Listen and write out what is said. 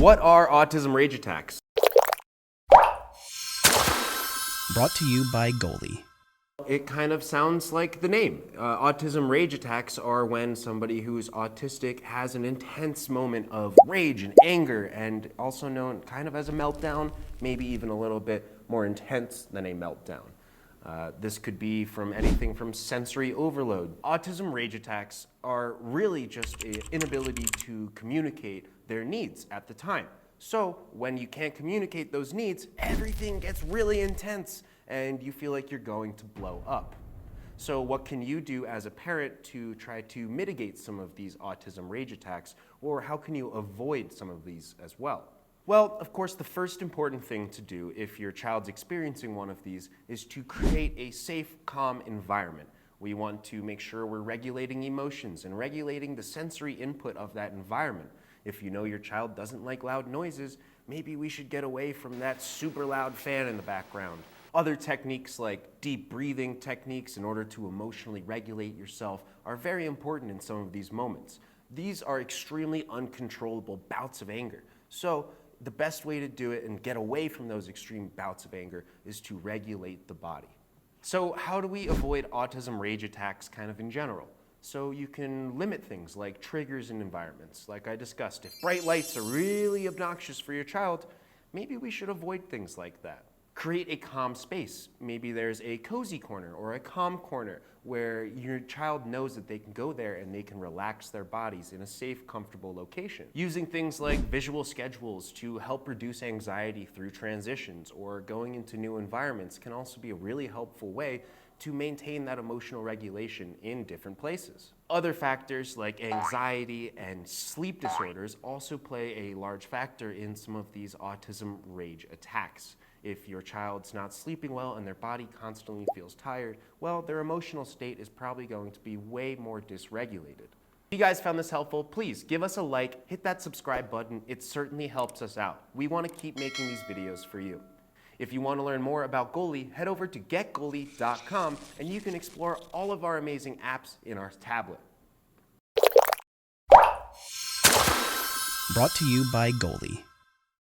What are autism rage attacks? Brought to you by Goalie. It kind of sounds like the name. Autism rage attacks are when somebody who's autistic has an intense moment of rage and anger, and also known kind of as a meltdown, maybe even a little bit more intense than a meltdown. This could be from anything from sensory overload. Autism rage attacks are really just an inability to communicate their needs at the time. So when you can't communicate those needs, everything gets really intense and you feel like you're going to blow up. So what can you do as a parent to try to mitigate some of these autism rage attacks, or how can you avoid some of these as well? Well, of course, the first important thing to do if your child's experiencing one of these is to create a safe, calm environment. We want to make sure we're regulating emotions and regulating the sensory input of that environment. If you know your child doesn't like loud noises, maybe we should get away from that super loud fan in the background. Other techniques like deep breathing techniques in order to emotionally regulate yourself are very important in some of these moments. These are extremely uncontrollable bouts of anger. So the best way to do it and get away from those extreme bouts of anger is to regulate the body. So how do we avoid autism rage attacks kind of in general? So you can limit things like triggers and environments. Like I discussed, if bright lights are really obnoxious for your child, maybe we should avoid things like that. Create a calm space. Maybe there's a cozy corner or a calm corner where your child knows that they can go there and they can relax their bodies in a safe, comfortable location. Using things like visual schedules to help reduce anxiety through transitions or going into new environments can also be a really helpful way to maintain that emotional regulation in different places. Other factors like anxiety and sleep disorders also play a large factor in some of these autism rage attacks. If your child's not sleeping well and their body constantly feels tired, well, their emotional state is probably going to be way more dysregulated. If you guys found this helpful, please give us a like, hit that subscribe button. It certainly helps us out. We want to keep making these videos for you. If you want to learn more about Goalie, head over to getgoalie.com and you can explore all of our amazing apps in our tablet. Brought to you by Goalie.